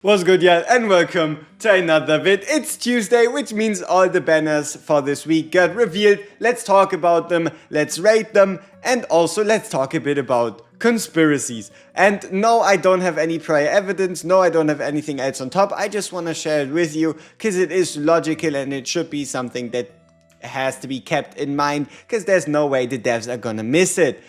What's good, y'all, and welcome to another vid. It's Tuesday, which means all the banners for this week got revealed. Let's talk about them, let's rate them, and also let's talk a bit about conspiracies. And no, I don't have any prior evidence, no, I don't have anything else on top. I just want to share it with you because it is logical and it should be something that has to be kept in mind because there's no way the devs are gonna miss it.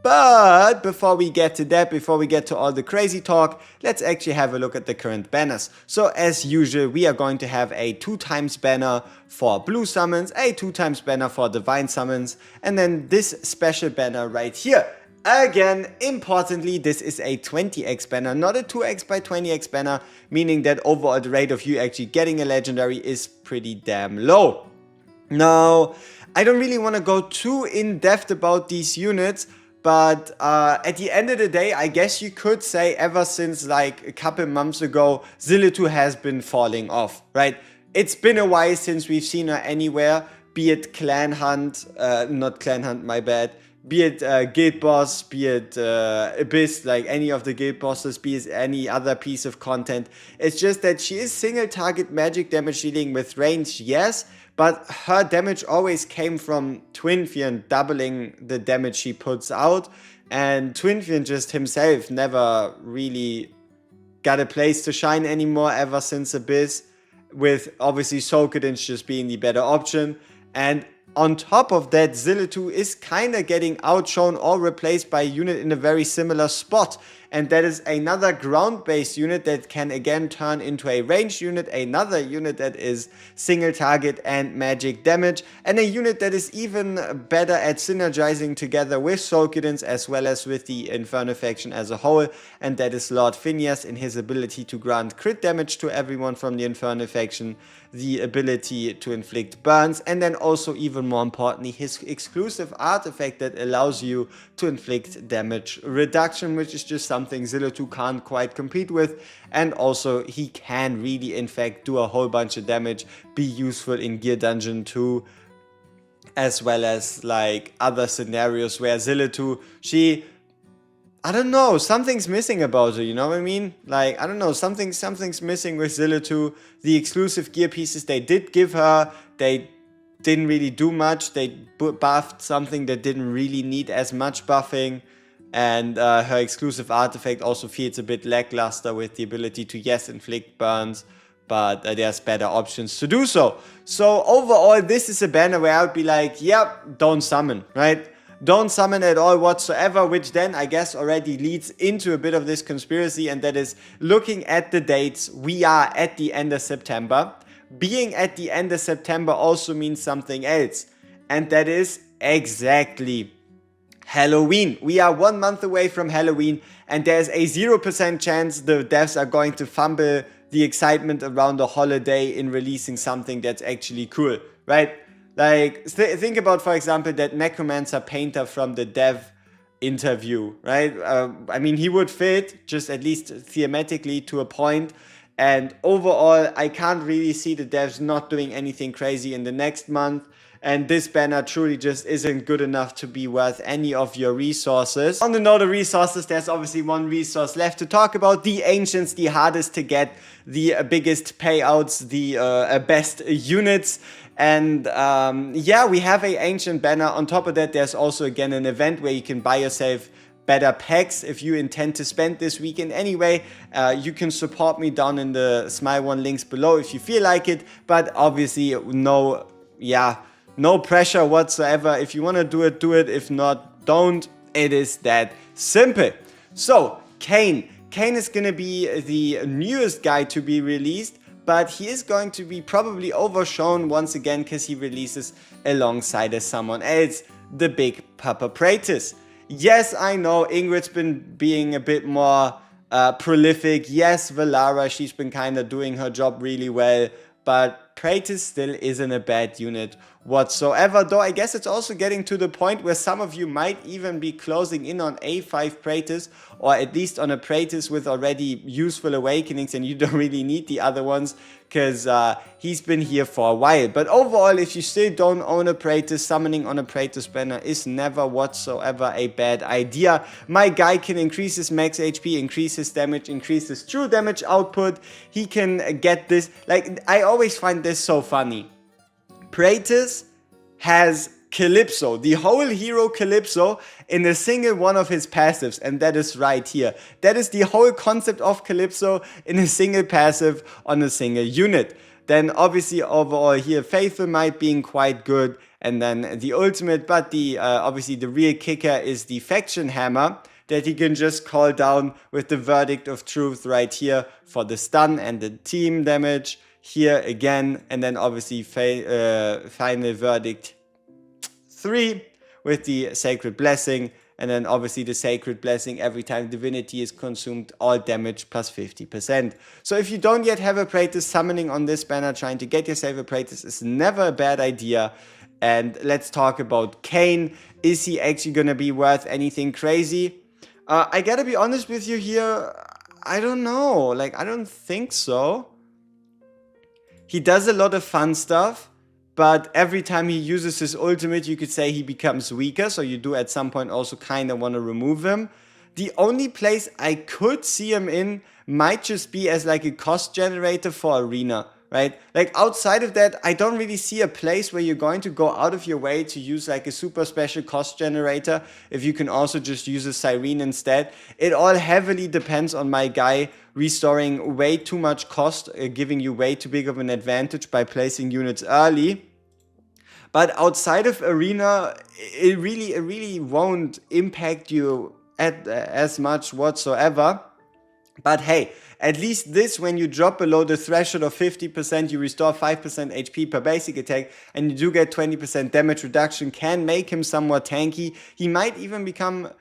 But before we get to that, before we get to all the crazy talk, let's actually have a look at the current banners. So as usual, we are going to have a 2x banner for blue summons, a 2x banner for divine summons, and then this special banner right here. Again, importantly, this is a 20x banner, not a 2x by 20x banner, meaning that overall the rate of you actually getting a legendary is pretty damn low. Now, I don't really want to go too in depth about these units, but at the end of the day, I guess you could say ever since like a couple months ago, Zilla2 has been falling off, right? It's been a while since we've seen her anywhere, be it Clan Hunt, not Clan Hunt, my bad, be it Guild Boss, be it Abyss, like any of the Guild Bosses, be it any other piece of content. It's just that she is single target magic damage dealing with range, yes, but her damage always came from Twinfion doubling the damage she puts out, and Twinfion just himself never really got a place to shine anymore ever since Abyss, with obviously Soulcadence just being the better option. And on top of that, Zilla2 is kinda getting outshone or replaced by a unit in a very similar spot. And that is another ground-based unit that can again turn into a ranged unit, another unit that is single target and magic damage, and a unit that is even better at synergizing together with Soulcadence as well as with the Inferno faction as a whole, and that is Lord Phineas in his ability to grant crit damage to everyone from the Inferno faction, the ability to inflict burns, and then also even more importantly his exclusive artifact that allows you to inflict damage reduction, which is just something Zilla2 can't quite compete with. And also he can really in fact do a whole bunch of damage, be useful in Gear Dungeon 2 as well as like other scenarios where Zilla2, I don't know, something's missing about her, you know what I mean? Like, I don't know, something's missing with Zilla2. The exclusive gear pieces they did give her, they didn't really do much. They buffed something that didn't really need as much buffing. And her exclusive artifact also feels a bit lackluster with the ability to, yes, inflict burns, but there's better options to do so. So overall, this is a banner where I would be like, yep, don't summon, right? Don't summon at all whatsoever, which then I guess already leads into a bit of this conspiracy, and that is looking at the dates. We are at the end of September. Being at the end of September also means something else, and that is exactly Halloween. We are 1 month away from Halloween, and there's a 0% chance the devs are going to fumble the excitement around the holiday in releasing something that's actually cool, right? Like, think about, for example, that Necromancer Painter from the dev interview, right? I mean, he would fit, just at least thematically to a point. And overall, I can't really see the devs not doing anything crazy in the next month. And this banner truly just isn't good enough to be worth any of your resources. On the note of resources, there's obviously one resource left to talk about. The Ancients, the hardest to get, the biggest payouts, the best units. And yeah, we have a Ancient banner. On top of that, there's also again an event where you can buy yourself better packs if you intend to spend this weekend anyway. You can support me down in the Smile One links below if you feel like it, but obviously no pressure whatsoever. If you want to do it, do it. If not, don't. It is that simple. So Kane is gonna be the newest guy to be released, but he is going to be probably overshone once again because he releases alongside someone else, the big Papa Praetus. Yes, I know Ingrid's been being a bit more prolific. Yes, Valara, she's been kind of doing her job really well, but Praetus still isn't a bad unit whatsoever, though I guess it's also getting to the point where some of you might even be closing in on A5 Praetus, or at least on a Praetus with already useful awakenings, and you don't really need the other ones because he's been here for a while. But overall, if you still don't own a Praetus, summoning on a Praetus banner is never whatsoever a bad idea. My guy can increase his max HP, increase his damage, increase his true damage output. He can get this, like, I always find this so funny. Praetus has Calypso, the whole hero Calypso, in a single one of his passives, and that is right here. That is the whole concept of Calypso in a single passive on a single unit. Then obviously overall here, Faithful Might being quite good, and then the ultimate, but the obviously the real kicker is the Faction Hammer that he can just call down with the Verdict of Truth right here for the stun and the team damage here again, and then obviously Final Verdict 3 with the Sacred Blessing, and then obviously the Sacred Blessing every time Divinity is consumed, all damage plus 50%. So if you don't yet have a Praetus, summoning on this banner, trying to get yourself a Praetus is never a bad idea. And let's talk about Kane. Is he actually gonna be worth anything crazy? I gotta be honest with you here, I don't know, like I don't think so. He does a lot of fun stuff, but every time he uses his ultimate, you could say he becomes weaker, so you do at some point also kind of want to remove him. The only place I could see him in might just be as like a cost generator for Arena, right? Like outside of that, I don't really see a place where you're going to go out of your way to use like a super special cost generator if you can also just use a Siren instead. It all heavily depends on my guy restoring way too much cost, giving you way too big of an advantage by placing units early. But outside of Arena, it really won't impact you as much whatsoever. But hey, at least this, when you drop below the threshold of 50%, you restore 5% HP per basic attack, and you do get 20% damage reduction, can make him somewhat tanky. He might even become,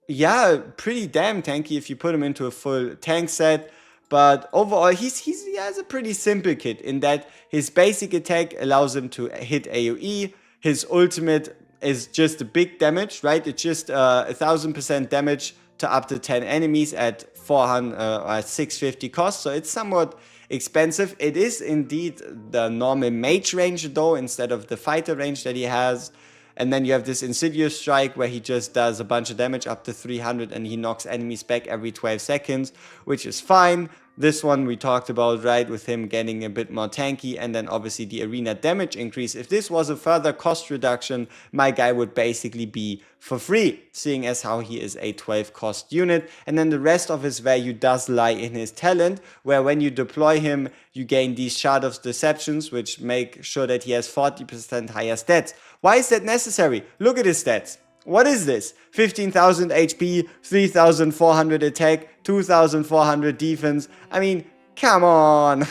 yeah, pretty damn tanky if you put him into a full tank set. But overall, he has a pretty simple kit in that his basic attack allows him to hit AoE. His ultimate is just a big damage, right? It's just 1000% damage to up to 10 enemies at 650 cost. So it's somewhat expensive. It is indeed the normal mage range though, instead of the fighter range that he has. And then you have this Insidious Strike where he just does a bunch of damage up to 300 and he knocks enemies back every 12 seconds, which is fine. This one we talked about, right, with him getting a bit more tanky, and then obviously the arena damage increase. If this was a further cost reduction, my guy would basically be for free, seeing as how he is a 12 cost unit. And then the rest of his value does lie in his talent, where when you deploy him, you gain these Shard of Deceptions, which make sure that he has 40% higher stats. Why is that necessary? Look at his stats. What is this? 15,000 HP, 3,400 attack, 2,400 defense. I mean, come on.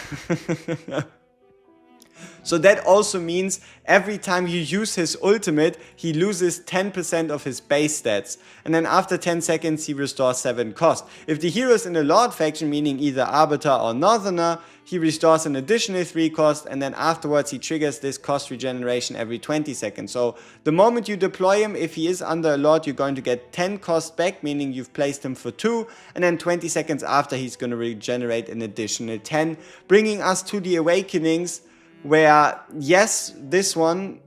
So that also means every time you use his ultimate, he loses 10% of his base stats. And then after 10 seconds, he restores 7 cost. If the hero is in a Lord faction, meaning either Arbiter or Northerner, he restores an additional 3 cost, and then afterwards he triggers this cost regeneration every 20 seconds. So the moment you deploy him, if he is under a Lord, you're going to get 10 cost back, meaning you've placed him for 2, and then 20 seconds after he's going to regenerate an additional 10, bringing us to the Awakenings, where yes, this one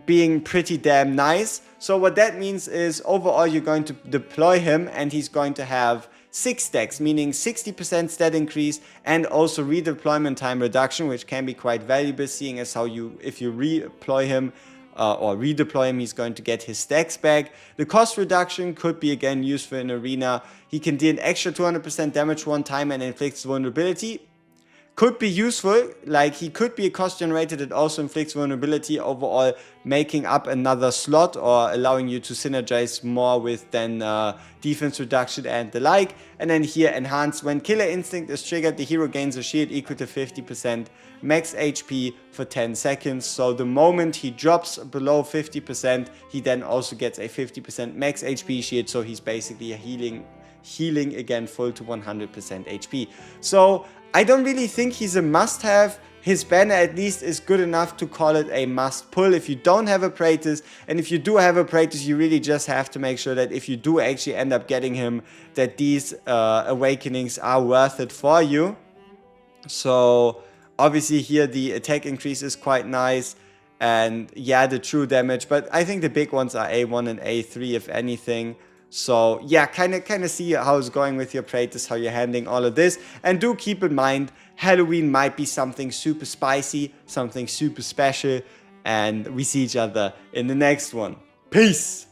being pretty damn nice. So what that means is overall you're going to deploy him and he's going to have 6 stacks, meaning 60% stat increase and also redeployment time reduction, which can be quite valuable, seeing as how if you redeploy him, he's going to get his stacks back. The cost reduction could be again useful in Arena. He can deal an extra 200% damage one time and inflicts vulnerability. Could be useful, like he could be a cost generator that also inflicts vulnerability, overall making up another slot or allowing you to synergize more with then defense reduction and the like. And then here enhanced, when Killer Instinct is triggered, the hero gains a shield equal to 50% max HP for 10 seconds. So the moment he drops below 50%, he then also gets a 50% max HP shield, so he's basically healing again full to 100% HP. So I don't really think he's a must-have his banner at least is good enough to call it a must pull if you don't have a Praetus. And if you do have a Praetus, you really just have to make sure that if you do actually end up getting him, that these awakenings are worth it for you. So obviously here the attack increase is quite nice, and yeah, the true damage, but I think the big ones are A1 and A3 if anything. So yeah, kind of see how it's going with your Praetus, how you're handling all of this. And do keep in mind, Halloween might be something super spicy, something super special, and we see each other in the next one. Peace!